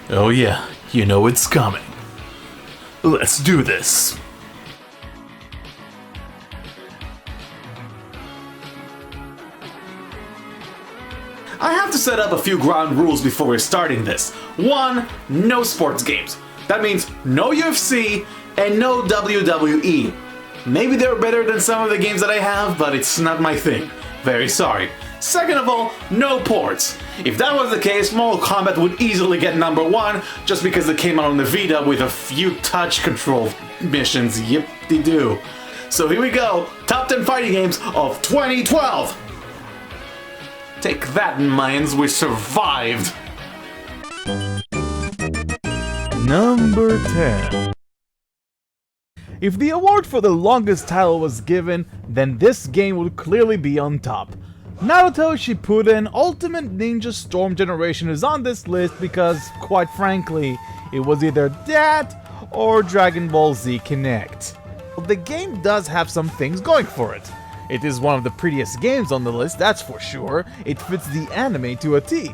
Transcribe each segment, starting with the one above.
Oh yeah, you know it's coming. Let's do this. I have to set up a few ground rules before we're starting this. 1. No sports games. That means no UFC and no WWE. Maybe they're better than some of the games that I have, but it's not my thing. Very sorry. Second of all, no ports. If that was the case, Mortal Kombat would easily get number 1 just because it came out on the Vita with a few touch control missions. Yip-de-doo. So here we go. Top 10 fighting games of 2012. Take that, Mayans, we survived! Number 10. If the award for the longest title was given, then this game would clearly be on top. Naruto Shippuden Ultimate Ninja Storm Generation is on this list because, quite frankly, it was either that or Dragon Ball Z Connect. The game does have some things going for it. It is one of the prettiest games on the list, that's for sure. It fits the anime to a T.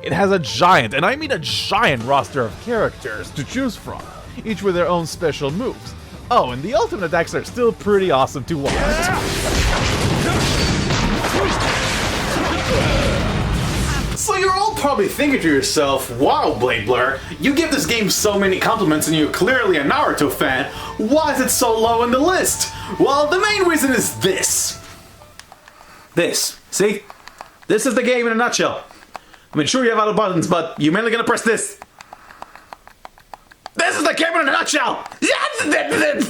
It has a giant, and I mean a giant roster of characters to choose from, each with their own special moves. Oh, and the ultimate attacks are still pretty awesome to watch. So you're all probably thinking to yourself, wow, BladeBlur, you give this game so many compliments and you're clearly a Naruto fan, why is it so low on the list? Well, the main reason is this. This. See? This is the game in a nutshell. I mean, sure you have other buttons, but you're mainly gonna press this. This is the game in a nutshell!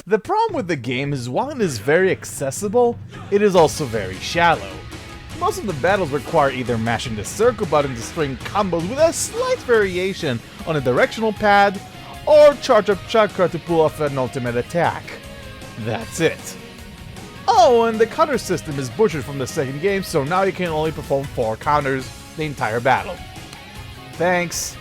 The problem with the game is while it is very accessible, it is also very shallow. Most of the battles require either mashing the circle button to string combos with a slight variation on a directional pad, or charge up chakra to pull off an ultimate attack. That's it. Oh, and the counter system is butchered from the second game, so now you can only perform 4 counters the entire battle. Thanks.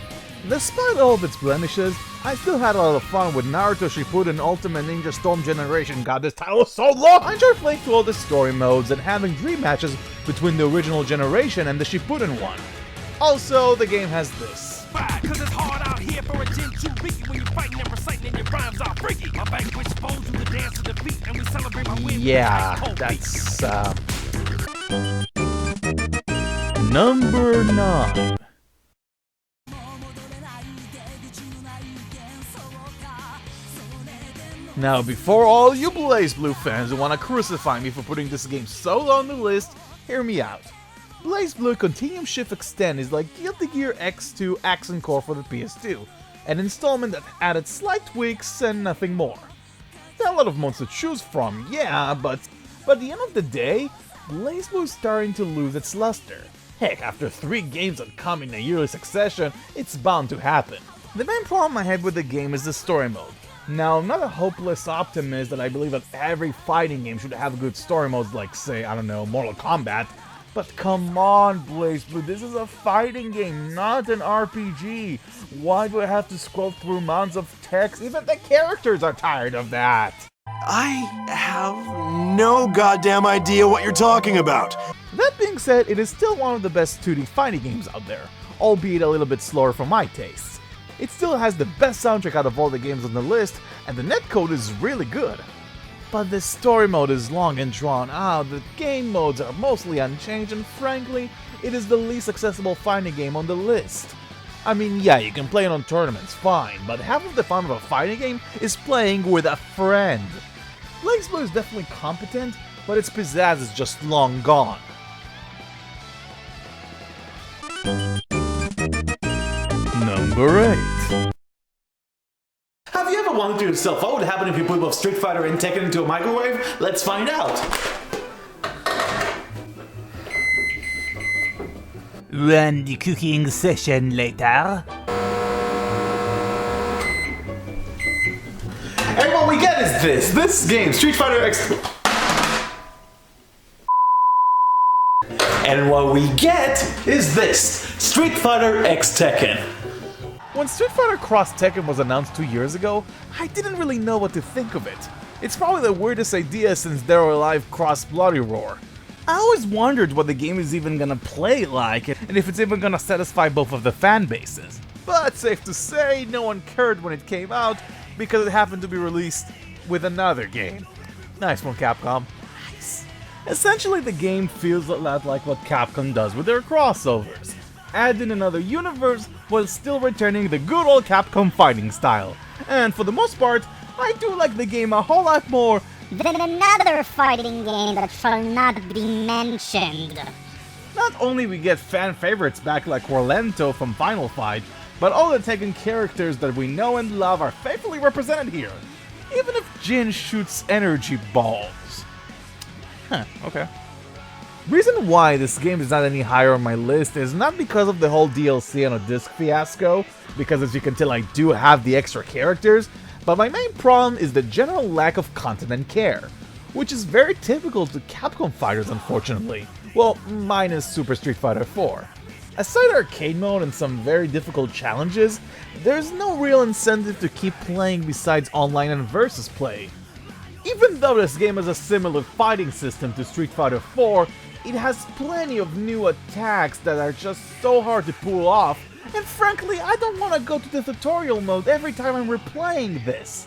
Despite all of its blemishes, I still had a lot of fun with Naruto Shippuden Ultimate Ninja Storm Generation. God, this title is so long! I enjoyed playing through all the story modes and having dream matches between the original generation and the Shippuden one. Also, the game has this. Cause it's hard out here for a gen 2B when you're fighting and reciting and your rhymes are freaky. My banquet exposed you to dance to the beat and we celebrate my win. Yeah, that's Number 9. Now, before all you BladeBlur fans who want to crucify me for putting this game so low on the list, hear me out. BladeBlur Continuum Shift Extend is like Guilty Gear X2 Accent Core for the PS2, an installment that added slight tweaks and nothing more. There are a lot of modes to choose from, yeah, but at the end of the day, BladeBlur is starting to lose its luster. Heck, after 3 games that come in a yearly succession, it's bound to happen. The main problem I had with the game is the story mode. Now, I'm not a hopeless optimist that I believe that every fighting game should have good story modes like, say, I don't know, Mortal Kombat, but come on, BladeBlur, this is a fighting game, not an RPG. Why do I have to scroll through mounds of text? Even the characters are tired of that. I have no goddamn idea what you're talking about. That being said, it is still one of the best 2D fighting games out there, albeit a little bit slower for my tastes. It still has the best soundtrack out of all the games on the list, and the netcode is really good. But the story mode is long and drawn out, the game modes are mostly unchanged, and frankly, it is the least accessible fighting game on the list. I mean, yeah, you can play it on tournaments, fine, but half of the fun of a fighting game is playing with a friend. BladeBlur is definitely competent, but its pizzazz is just long gone. Number 8. Have you ever wondered to yourself what would happen if you put both Street Fighter and Tekken into a microwave? Let's find out! Run the cooking session later. And what we get is this game, Street Fighter X... And what we get is this, Street Fighter X Tekken. When Street Fighter Cross Tekken was announced 2 years ago, I didn't really know what to think of it. It's probably the weirdest idea since Dead or Alive Cross Bloody Roar. I always wondered what the game is even gonna play like, and if it's even gonna satisfy both of the fan bases. but safe to say no one cared when it came out because it happened to be released with another game. Nice one, Capcom. Nice. Essentially, the game feels a lot like what Capcom does with their crossovers. Add in another universe while still returning the good old Capcom fighting style. And for the most part, I do like the game a whole lot more than another fighting game that shall not be mentioned. Not only we get fan favorites back like Orlento from Final Fight, but all the Tekken characters that we know and love are faithfully represented here. Even if Jin shoots energy balls. Okay. Reason why this game is not any higher on my list is not because of the whole DLC on a disc fiasco, because as you can tell I do have the extra characters, but my main problem is the general lack of content and care, which is very typical to Capcom fighters unfortunately. Well, minus Super Street Fighter 4. Aside arcade mode and some very difficult challenges, there's no real incentive to keep playing besides online and versus play. Even though this game has a similar fighting system to Street Fighter 4, it has plenty of new attacks that are just so hard to pull off, and frankly, I don't want to go to the tutorial mode every time I'm replaying this.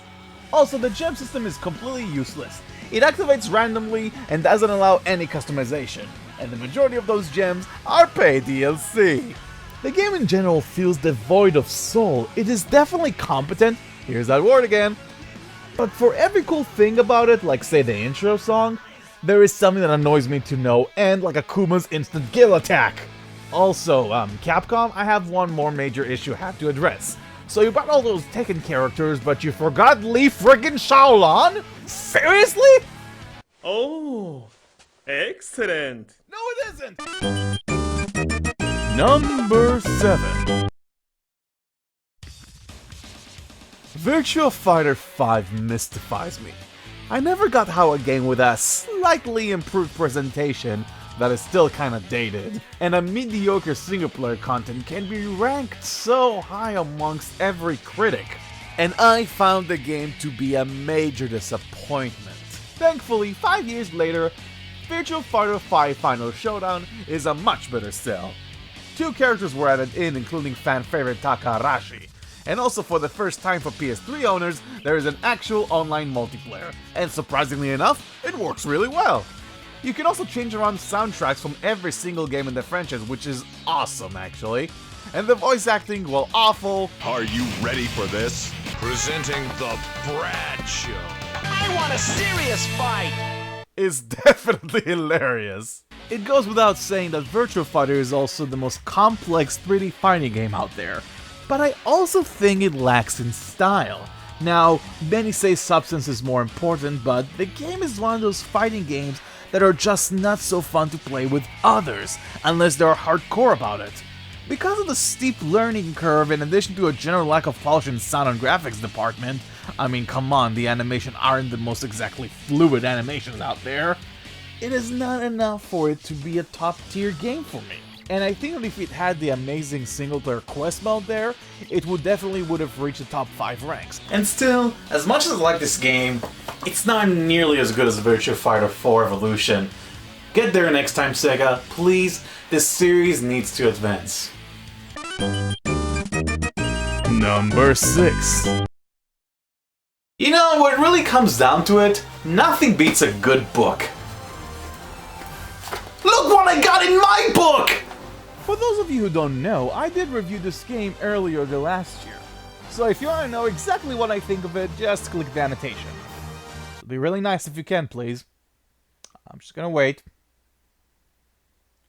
Also, the gem system is completely useless. It activates randomly and doesn't allow any customization, and the majority of those gems are paid DLC. The game in general feels devoid of soul. It is definitely competent, here's that word again, but for every cool thing about it, like say the intro song, there is something that annoys me to no end, like Akuma's instant kill attack. Also, Capcom, I have one more major issue I have to address. So you brought all those Tekken characters, but you forgot Lee friggin' Shaolin? Seriously? Oh, excellent. No, it isn't! Number 7. Virtua Fighter 5 mystifies me. I never got how a game with a slightly improved presentation that is still kinda dated, and a mediocre single-player content can be ranked so high amongst every critic. And I found the game to be a major disappointment. Thankfully, 5 years later, Virtua Fighter 5 Final Showdown is a much better sell. 2 characters were added in, including fan favorite Takarashi. And also for the first time for PS3 owners, there is an actual online multiplayer. And surprisingly enough, it works really well. You can also change around soundtracks from every single game in the franchise, which is awesome actually. And the voice acting, while awful, Are you ready for this? Presenting the Brad Show. I want a serious fight! is definitely hilarious. It goes without saying that Virtua Fighter is also the most complex 3D fighting game out there, but I also think it lacks in style. Now, many say substance is more important, but the game is one of those fighting games that are just not so fun to play with others, unless they're hardcore about it. Because of the steep learning curve, in addition to a general lack of polish in sound and graphics department, I mean come on, the animation aren't the most exactly fluid animations out there, it is not enough for it to be a top tier game for me. And I think that if it had the amazing single player quest mode there, it definitely would have reached the top 5 ranks. And still, as much as I like this game, it's not nearly as good as Virtua Fighter 4 Evolution. Get there next time, Sega. Please, this series needs to advance. Number 6. You know, when it really comes down to it, nothing beats a good book. Look what I got in my book! For those of you who don't know, I did review this game earlier the last year. So if you want to know exactly what I think of it, just click the annotation. It'd be really nice if you can, please. I'm just gonna wait.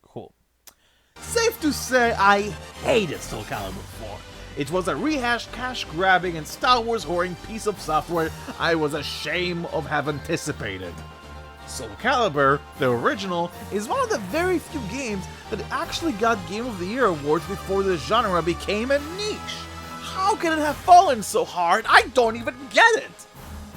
Cool. Safe to say, I hated Soul Calibur 4. It was a rehashed, cash-grabbing, and Star Wars whoring piece of software I was ashamed of have anticipated. Soul Calibur, the original, is one of the very few games that actually got Game of the Year awards before the genre became a niche. How can it have fallen so hard? I don't even get it!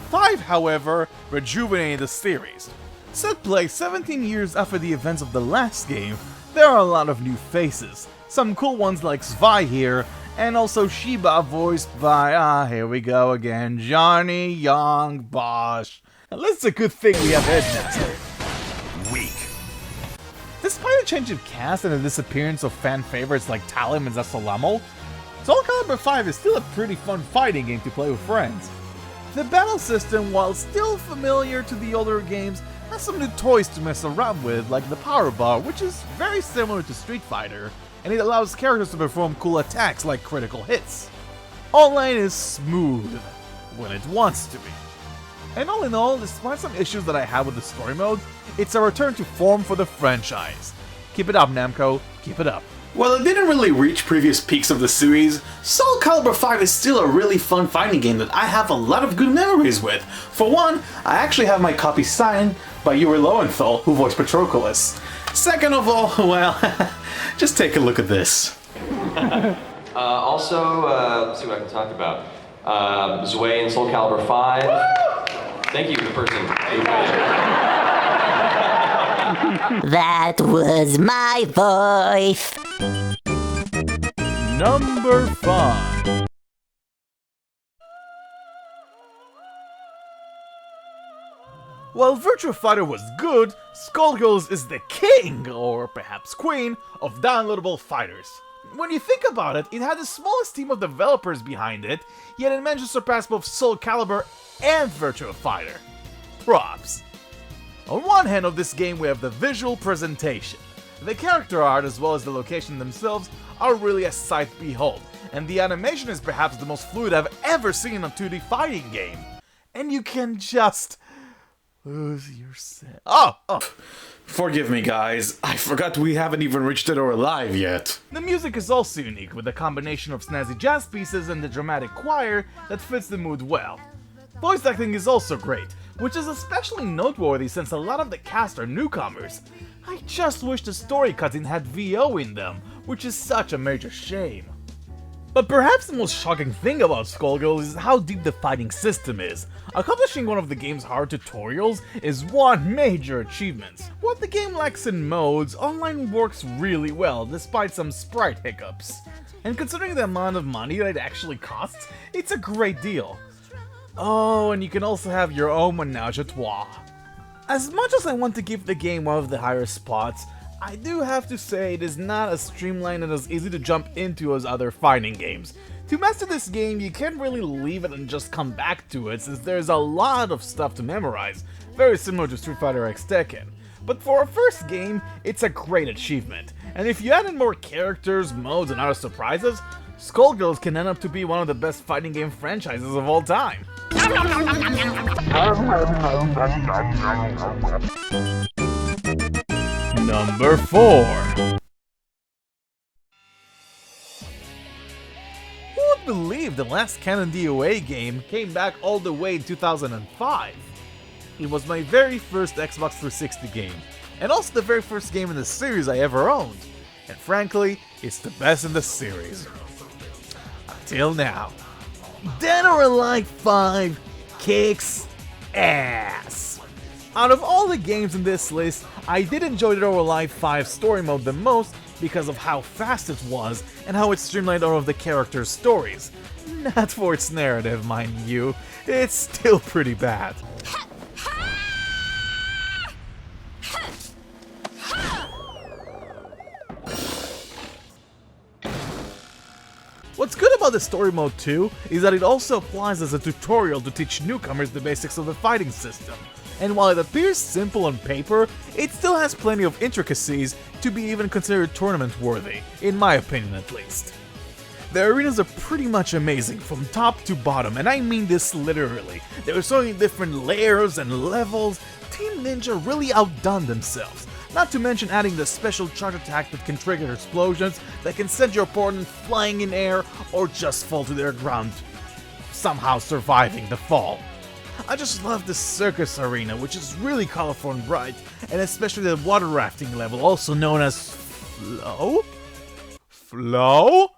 5, however, rejuvenated the series. Set play 17 years after the events of the last game, there are a lot of new faces. Some cool ones like Zwei here, and also Shiba voiced by, here we go again, Johnny Young Bosch. At least it's a good thing we have Headmaster. Weak. Despite a change of cast and the disappearance of fan favorites like Talim and Zasolamo, Soul Calibur V is still a pretty fun fighting game to play with friends. The battle system, while still familiar to the older games, has some new toys to mess around with, like the power bar, which is very similar to Street Fighter, and it allows characters to perform cool attacks like critical hits. Online is smooth when it wants to be. And all in all, despite some issues that I have with the story mode, it's a return to form for the franchise. Keep it up, Namco, keep it up. While it didn't really reach previous peaks of the series, Soul Calibur V is still a really fun fighting game that I have a lot of good memories with. For one, I actually have my copy signed by Yuri Lowenthal, who voiced Patroclus. Second of all, well, just take a look at this. Let's see what I can talk about. Zwei in Soul Calibur 5. Thank you, the person who That was my voice. Number 5. While Virtua Fighter was good, Skullgirls is the king, or perhaps queen, of downloadable fighters. When you think about it, it had the smallest team of developers behind it, yet it managed to surpass both Soul Calibur and Virtua Fighter. Props. On one hand of this game we have the visual presentation. The character art as well as the location themselves are really a sight to behold, and the animation is perhaps the most fluid I've ever seen in a 2D fighting game. And you can just lose yourself. Oh! Forgive me, guys. I forgot we haven't even reached Dead or Alive yet. The music is also unique, with a combination of snazzy jazz pieces and the dramatic choir that fits the mood well. Voice acting is also great, which is especially noteworthy since a lot of the cast are newcomers. I just wish the story cutscene had VO in them, which is such a major shame. But perhaps the most shocking thing about Skullgirls is how deep the fighting system is. Accomplishing one of the game's hard tutorials is one major achievement. What the game lacks in modes, online works really well despite some sprite hiccups. And considering the amount of money that it actually costs, it's a great deal. Oh, and you can also have your own menage a trois. As much as I want to give the game one of the higher spots, I do have to say it is not as streamlined and as easy to jump into as other fighting games. To master this game, you can't really leave it and just come back to it since there's a lot of stuff to memorize, very similar to Street Fighter X Tekken. But for a first game, it's a great achievement, and if you add in more characters, modes, and other surprises, Skullgirls can end up to be one of the best fighting game franchises of all time. Number 4. Who would believe the last canon DOA game came back all the way in 2005? It was my very first Xbox 360 game, and also the very first game in the series I ever owned. And frankly, it's the best in the series. Until now. Dead or Alive 5 kicks ass. Out of all the games in this list, I did enjoy Dead or Alive 5 story mode the most because of how fast it was and how it streamlined all of the characters' stories. Not for its narrative, mind you, it's still pretty bad. What's good about the story mode too is that it also applies as a tutorial to teach newcomers the basics of the fighting system. And while it appears simple on paper, it still has plenty of intricacies to be even considered tournament worthy, in my opinion at least. The arenas are pretty much amazing from top to bottom, and I mean this literally. There are so many different layers and levels. Team Ninja really outdone themselves. Not to mention adding the special charge attack that can trigger explosions that can send your opponent flying in air or just fall to their ground, somehow surviving the fall. I just love the circus arena, which is really colorful and bright, and especially the water rafting level, also known as Flow? Flow?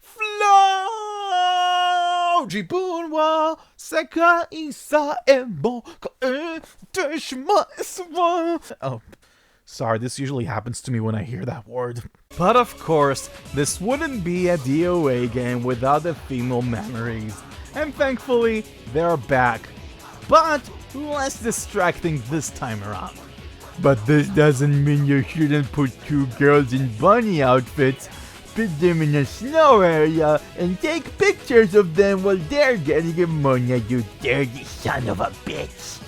Flow! Jibun wa sekai sa emo kaete shimasu. Oh. Sorry, this usually happens to me when I hear that word. But of course, this wouldn't be a DOA game without the female memories. And thankfully, they're back. But less distracting this time around. But this doesn't mean you shouldn't put 2 girls in bunny outfits. put them in a snow area and take pictures of them while they're getting ammonia, you dirty son of a bitch.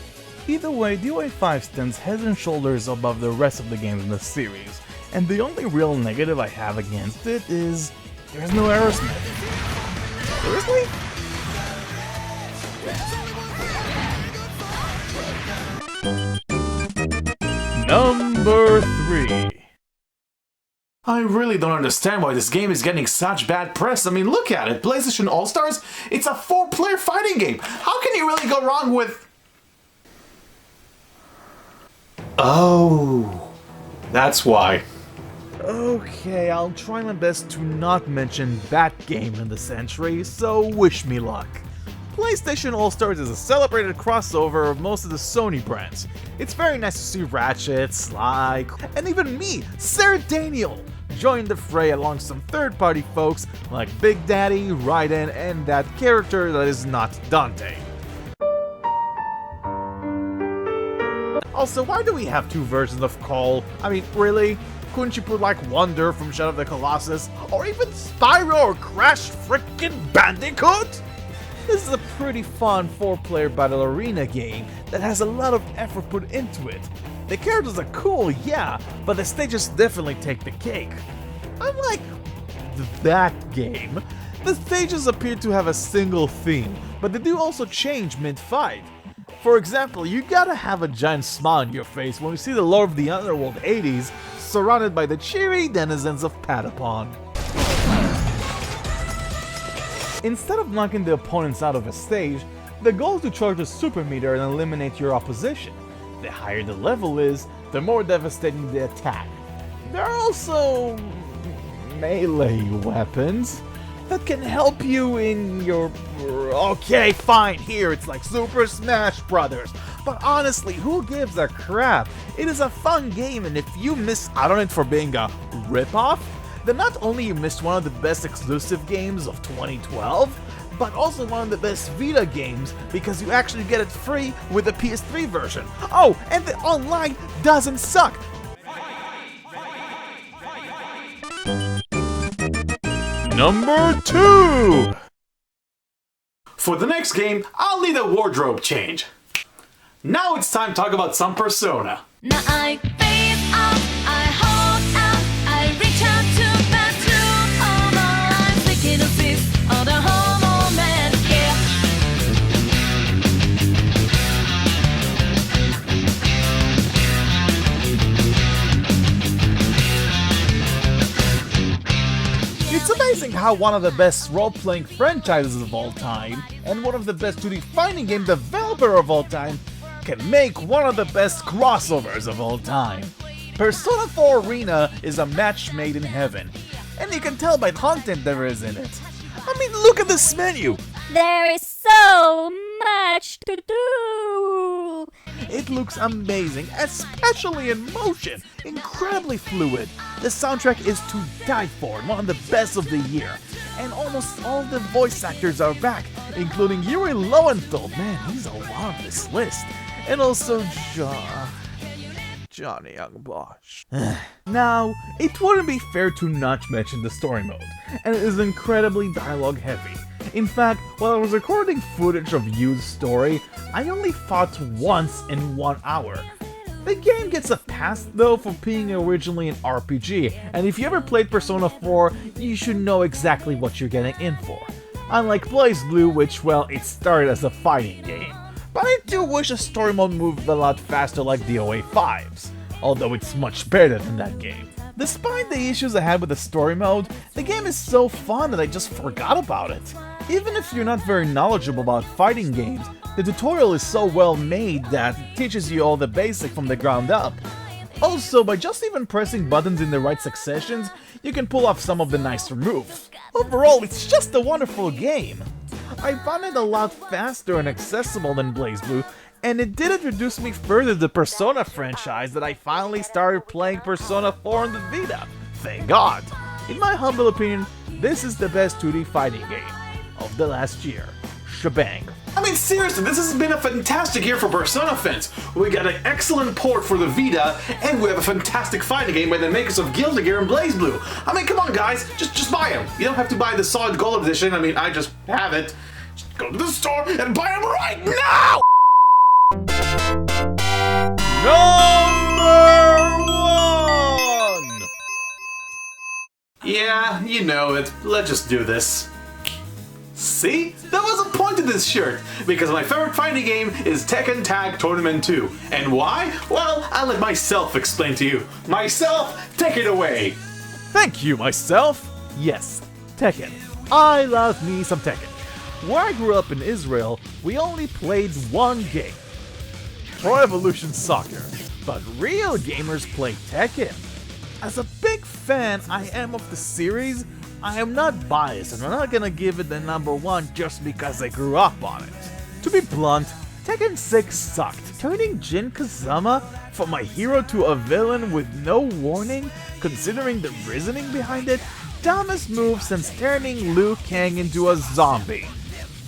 Either way, DOA 5 stands head and shoulders above the rest of the games in the series, and the only real negative I have against it is there's no Aerosmith. Seriously? Number 3. I really don't understand why this game is getting such bad press. I mean, look at it. PlayStation AllStars, it's a 4-player fighting game. How can you really go wrong with... Oh, that's why. Okay, I'll try my best to not mention that game in the century, so wish me luck. PlayStation AllStars is a celebrated crossover of most of the Sony brands. It's very nice to see Ratchet, Sly, and even me, Sir Daniel, join the fray along some third-party folks like Big Daddy, Raiden, and that character that is not Dante. Also, why do we have 2 versions of Cole? I mean, really? Couldn't you put like Wonder from Shadow of the Colossus? Or even Spyro or Crash Frickin' Bandicoot? This is a pretty fun 4-player battle arena game that has a lot of effort put into it. The characters are cool, yeah, but the stages definitely take the cake. Unlike that game, the stages appear to have a single theme, but they do also change mid-fight. For example, you gotta have a giant smile on your face when you see the Lord of the Underworld 80s surrounded by the cheery denizens of Patapon. Instead of knocking the opponents out of a stage, the goal is to charge the super meter and eliminate your opposition. The higher the level is, the more devastating the attack. There are also melee weapons that can help you in your... Okay, fine, here it's like Super Smash Brothers. But honestly, who gives a crap? It is a fun game, and if you miss out on it for being a ripoff, then not only you missed one of the best exclusive games of 2012, but also one of the best Vita games because you actually get it free with the PS3 version. Oh, and the online doesn't suck! Number 2! For the next game, I'll need a wardrobe change. Now it's time to talk about some Persona. Now I face out, I hold out, I reach out to pass through all my life, thinking of this, all the whole moment, yeah. It's amazing how one of the best role-playing franchises of all time, and one of the best 2D fighting game developer of all time, can make one of the best crossovers of all time. Persona 4 Arena is a match made in heaven, and you can tell by the content there is in it. I mean, look at this menu! There is so much to do. It looks amazing, especially in motion, incredibly fluid. The soundtrack is to die for, one of the best of the year. And almost all the voice actors are back, including Yuri Lowenthal. Man, he's a lot on this list. And also Johnny Young Bosch. Now, it wouldn't be fair to not mention the story mode, and it is incredibly dialogue heavy. In fact, while I was recording footage of Yu's story, I only fought once in 1 hour. The game gets a pass though for being originally an RPG, and if you ever played Persona 4, you should know exactly what you're getting in for. Unlike BladeBlur, which, well, it started as a fighting game. But I do wish the story mode moved a lot faster like DOA 5's, although it's much better than that game. Despite the issues I had with the story mode, the game is so fun that I just forgot about it. Even if you're not very knowledgeable about fighting games, the tutorial is so well made that it teaches you all the basics from the ground up. Also, by just even pressing buttons in the right successions, you can pull off some of the nicer moves. Overall, it's just a wonderful game. I found it a lot faster and accessible than BladeBlur, and it did introduce me further to the Persona franchise that I finally started playing Persona 4 on the Vita. Thank God! In my humble opinion, this is the best 2D fighting game of the last year. Shebang. I mean, seriously, this has been a fantastic year for Persona fans. We got an excellent port for the Vita, and we have a fantastic fighting game by the makers of Guilty Gear and BladeBlur. I mean, come on, guys, just buy them. You don't have to buy the Solid Gold edition. I mean, I just have it. Just go to the store and buy them right now! Number 1! Yeah, you know it. Let's just do this. See? There was a point to this shirt, because my favorite fighting game is Tekken Tag Tournament 2. And why? Well, I'll let myself explain to you. Myself, take it away! Thank you, myself! Yes, Tekken. I love me some Tekken. Where I grew up in Israel, we only played one game. Pro Evolution Soccer. But real gamers play Tekken. As a big fan I am of the series, I am not biased and I'm not gonna give it the number 1 just because I grew up on it. To be blunt, Tekken 6 sucked, turning Jin Kazama from a hero to a villain with no warning, considering the reasoning behind it, dumbest move since turning Liu Kang into a zombie.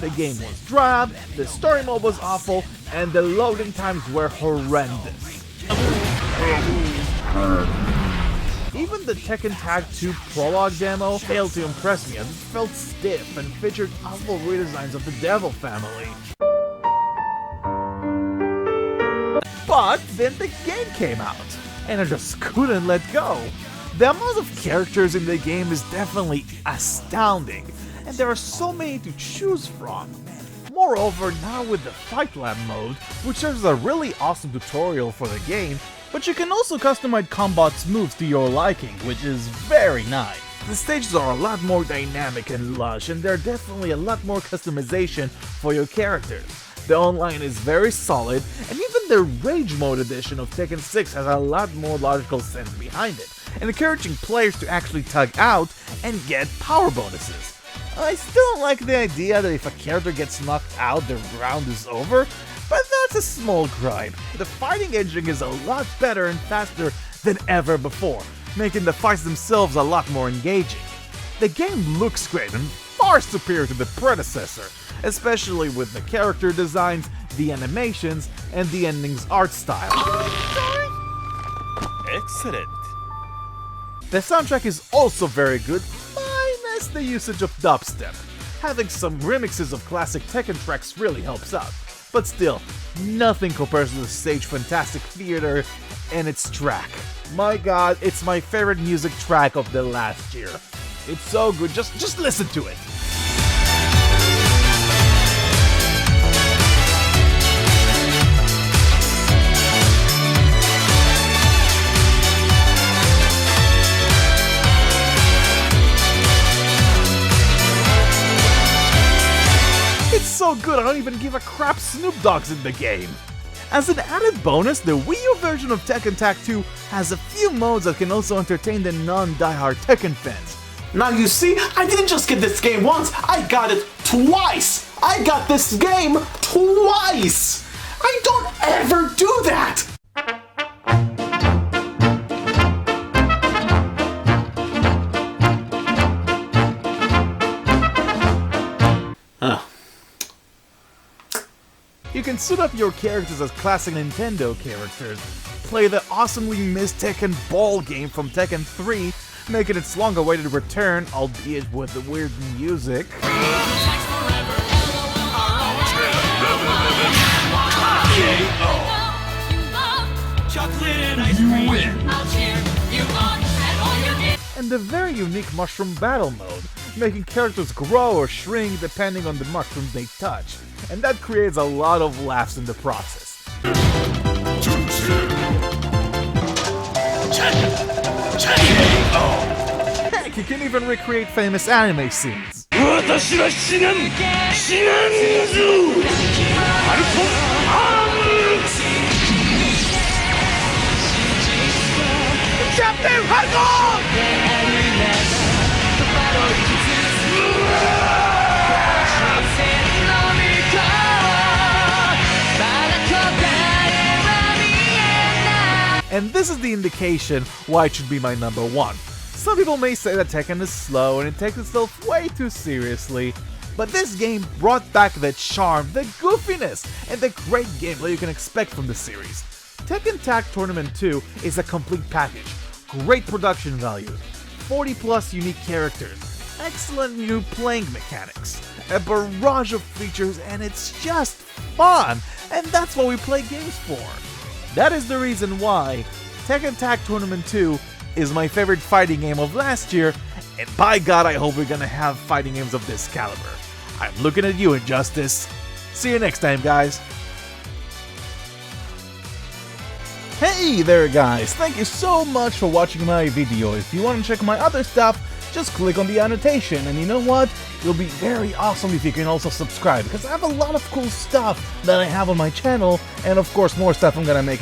The game was drab, the story mode was awful, and the loading times were horrendous. Even the Tekken Tag 2 prologue demo failed to impress me as it felt stiff and featured awful redesigns of the Devil family. But then the game came out, and I just couldn't let go. The amount of characters in the game is definitely astounding, and there are so many to choose from. Moreover, now with the Fight Lab mode, which serves as a really awesome tutorial for the game, but you can also customize combat's moves to your liking, which is very nice. The stages are a lot more dynamic and lush, and there are definitely a lot more customization for your characters. The online is very solid, and even the Rage Mode edition of Tekken 6 has a lot more logical sense behind it, and encouraging players to actually tug out and get power bonuses. I still don't like the idea that if a character gets knocked out, the round is over, but that's a small gripe. The fighting engine is a lot better and faster than ever before, making the fights themselves a lot more engaging. The game looks great and far superior to the predecessor, especially with the character designs, the animations, and the ending's art style. Excellent. The soundtrack is also very good, minus the usage of dubstep. Having some remixes of classic Tekken tracks really helps out. But still, nothing compares to the Sage Fantastic Theater and its track. My god, it's my favorite music track of the last year. It's so good, just listen to it. It's so good I don't even give a crap Snoop Dogg's in the game. As an added bonus, the Wii U version of Tekken Tag 2 has a few modes that can also entertain the non-diehard Tekken fans. Now you see, I didn't just get this game once, I got it twice! I got this game twice! I don't ever do that! You can suit up your characters as classic Nintendo characters, play the awesomely missed Tekken Ball game from Tekken 3, making its long-awaited return, albeit with the weird music. You win. And the very unique Mushroom Battle mode, making characters grow or shrink depending on the mushrooms they touch, and that creates a lot of laughs in the process. Heck, you can even recreate famous anime scenes. And this is the indication why it should be my number 1. Some people may say that Tekken is slow and it takes itself way too seriously, But this game brought back the charm, the goofiness, and the great gameplay you can expect from the series. Tekken Tag Tournament 2 is a complete package. Great production value, 40 plus unique characters, excellent new playing mechanics, a barrage of features, and it's just fun, and that's what we play games for. That is the reason why Tekken Tag Tournament 2 is my favorite fighting game of last year, and by God, I hope we're gonna have fighting games of this caliber. I'm looking at you, Injustice. See you next time, guys. Hey there, guys! Thank you so much for watching my video. If you want to check my other stuff, just click on the annotation, and you know what? It'll be very awesome if you can also subscribe, because I have a lot of cool stuff that I have on my channel, and of course more stuff I'm gonna make